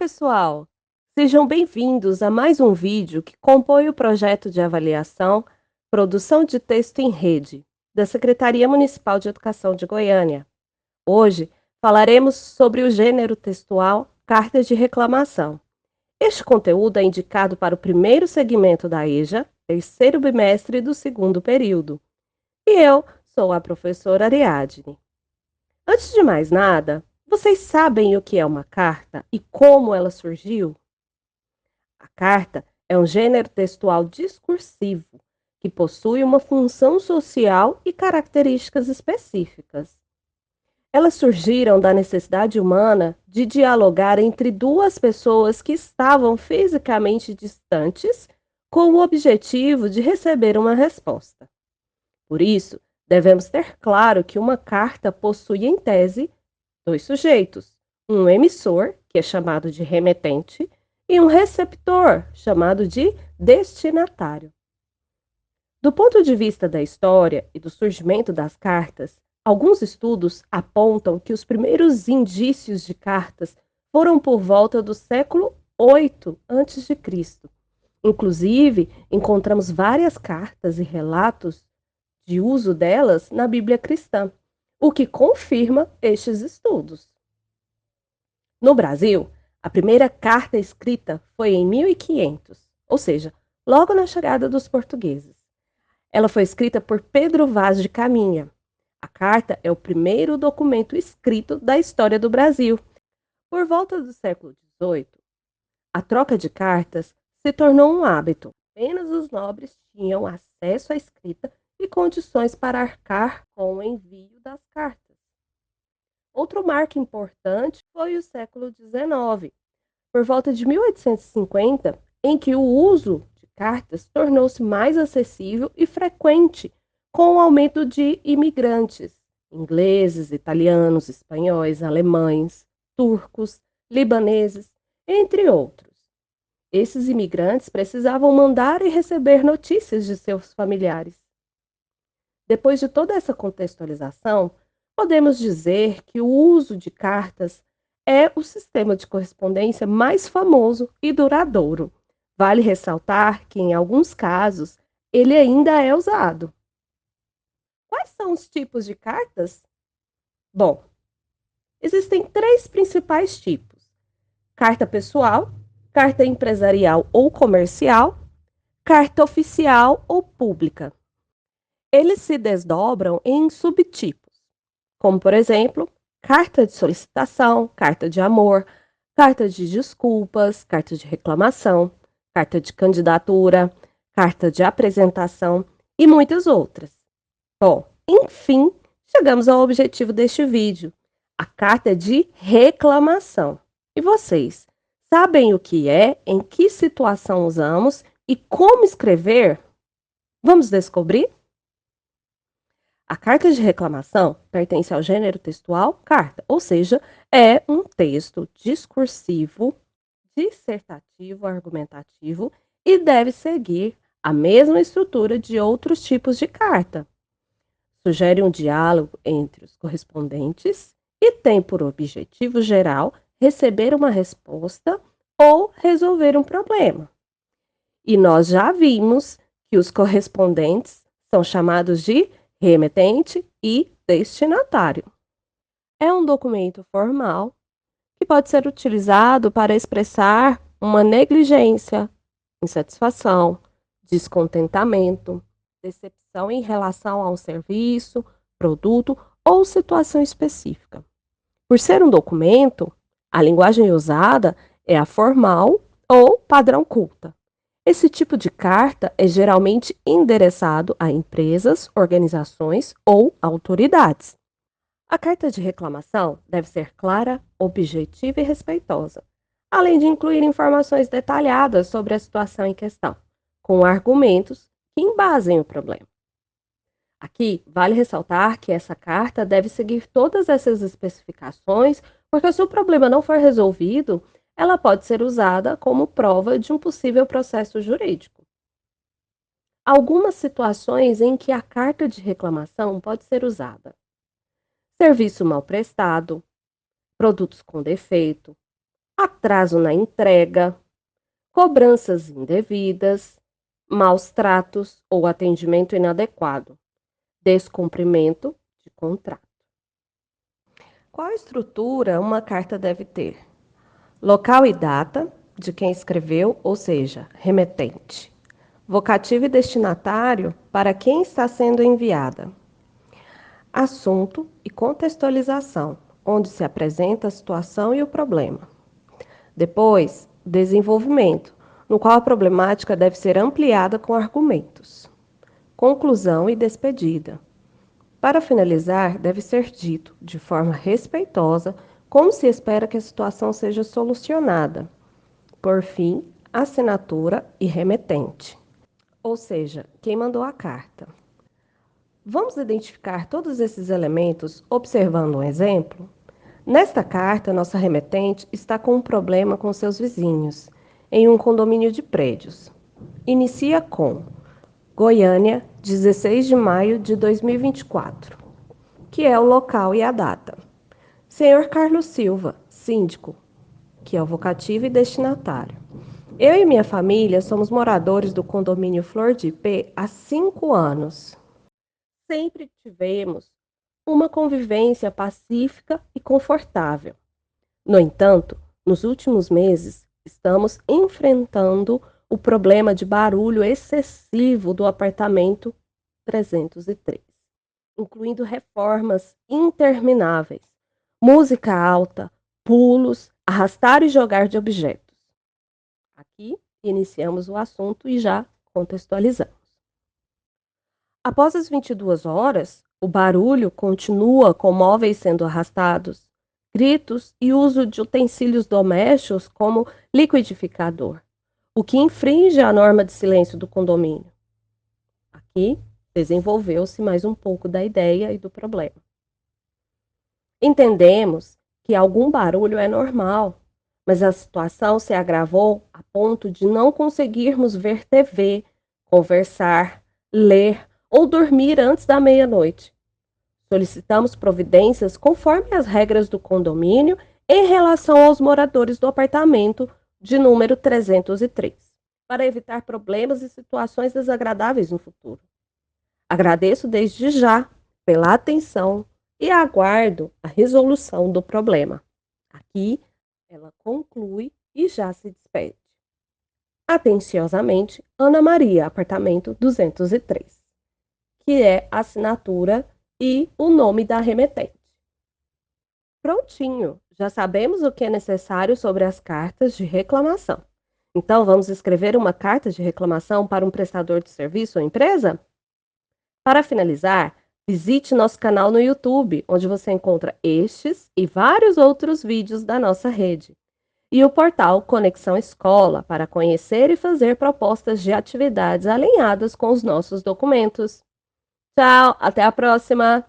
pessoal! Sejam bem-vindos a mais um vídeo que compõe o projeto de avaliação Produção de Texto em Rede, da Secretaria Municipal de Educação de Goiânia. Hoje falaremos sobre o gênero textual Cartas de Reclamação. Este conteúdo é indicado para o primeiro segmento da EJA, terceiro bimestre do segundo período. E eu sou a professora Ariadne. Antes de mais nada, vocês sabem o que é uma carta e como ela surgiu? A carta é um gênero textual discursivo que possui uma função social e características específicas. Elas surgiram da necessidade humana de dialogar entre duas pessoas que estavam fisicamente distantes, com o objetivo de receber uma resposta. Por isso, devemos ter claro que uma carta possui, em tese, dois sujeitos: um emissor, que é chamado de remetente, e um receptor, chamado de destinatário. Do ponto de vista da história e do surgimento das cartas, alguns estudos apontam que os primeiros indícios de cartas foram por volta do século VIII a.C. Inclusive, encontramos várias cartas e relatos de uso delas na Bíblia cristã, o que confirma estes estudos. No Brasil, a primeira carta escrita foi em 1500, ou seja, logo na chegada dos portugueses. Ela foi escrita por Pedro Vaz de Caminha. A carta é o primeiro documento escrito da história do Brasil. Por volta do século XVIII, a troca de cartas se tornou um hábito. Apenas os nobres tinham acesso à escrita e condições para arcar com o envio das cartas. Outro marco importante foi o século XIX, por volta de 1850, em que o uso de cartas tornou-se mais acessível e frequente com o aumento de imigrantes, ingleses, italianos, espanhóis, alemães, turcos, libaneses, entre outros. Esses imigrantes precisavam mandar e receber notícias de seus familiares. Depois de toda essa contextualização, podemos dizer que o uso de cartas é o sistema de correspondência mais famoso e duradouro. Vale ressaltar que, em alguns casos, ele ainda é usado. Quais são os tipos de cartas? Bom, existem três principais tipos: carta pessoal, carta empresarial ou comercial, carta oficial ou pública. Eles se desdobram em subtipos, como, por exemplo, carta de solicitação, carta de amor, carta de desculpas, carta de reclamação, carta de candidatura, carta de apresentação e muitas outras. Bom, enfim, chegamos ao objetivo deste vídeo, a carta de reclamação. E vocês, sabem o que é, em que situação usamos e como escrever? Vamos descobrir? A carta de reclamação pertence ao gênero textual carta, ou seja, é um texto discursivo, dissertativo, argumentativo e deve seguir a mesma estrutura de outros tipos de carta. Sugere um diálogo entre os correspondentes e tem por objetivo geral receber uma resposta ou resolver um problema. E nós já vimos que os correspondentes são chamados de remetente e destinatário. É um documento formal que pode ser utilizado para expressar uma negligência, insatisfação, descontentamento, decepção em relação a um serviço, produto ou situação específica. Por ser um documento, a linguagem usada é a formal ou padrão culta. Esse tipo de carta é geralmente endereçado a empresas, organizações ou autoridades. A carta de reclamação deve ser clara, objetiva e respeitosa, além de incluir informações detalhadas sobre a situação em questão, com argumentos que embasem o problema. Aqui, vale ressaltar que essa carta deve seguir todas essas especificações, porque se o problema não for resolvido, ela pode ser usada como prova de um possível processo jurídico. Algumas situações em que a carta de reclamação pode ser usada: serviço mal prestado, produtos com defeito, atraso na entrega, cobranças indevidas, maus tratos ou atendimento inadequado, descumprimento de contrato. Qual estrutura uma carta deve ter? Local e data de quem escreveu, ou seja, remetente. Vocativo e destinatário para quem está sendo enviada. Assunto e contextualização, onde se apresenta a situação e o problema. Depois, desenvolvimento, no qual a problemática deve ser ampliada com argumentos. Conclusão e despedida. Para finalizar, deve ser dito, de forma respeitosa, como se espera que a situação seja solucionada. Por fim, assinatura e remetente, ou seja, quem mandou a carta. Vamos identificar todos esses elementos observando um exemplo? Nesta carta, nossa remetente está com um problema com seus vizinhos, em um condomínio de prédios. Inicia com Goiânia, 16 de maio de 2024, que é o local e a data. Senhor Carlos Silva, síndico, que é o vocativo e destinatário. Eu e minha família somos moradores do condomínio Flor de Ipê há 5 anos. Sempre tivemos uma convivência pacífica e confortável. No entanto, nos últimos meses, estamos enfrentando o problema de barulho excessivo do apartamento 303, incluindo reformas intermináveis, música alta, pulos, arrastar e jogar de objetos. Aqui iniciamos o assunto e já contextualizamos. Após as 22 horas, o barulho continua com móveis sendo arrastados, gritos e uso de utensílios domésticos como liquidificador, o que infringe a norma de silêncio do condomínio. Aqui desenvolveu-se mais um pouco da ideia e do problema. Entendemos que algum barulho é normal, mas a situação se agravou a ponto de não conseguirmos ver TV, conversar, ler ou dormir antes da meia-noite. Solicitamos providências conforme as regras do condomínio em relação aos moradores do apartamento de número 303, para evitar problemas e situações desagradáveis no futuro. Agradeço desde já pela atenção e aguardo a resolução do problema. Aqui ela conclui e já se despede. Atenciosamente, Ana Maria, apartamento 203, que é a assinatura e o nome da remetente. Prontinho, já sabemos o que é necessário sobre as cartas de reclamação. Então, vamos escrever uma carta de reclamação para um prestador de serviço ou empresa? Para finalizar, visite nosso canal no YouTube, onde você encontra estes e vários outros vídeos da nossa rede. E o portal Conexão Escola, para conhecer e fazer propostas de atividades alinhadas com os nossos documentos. Tchau, até a próxima!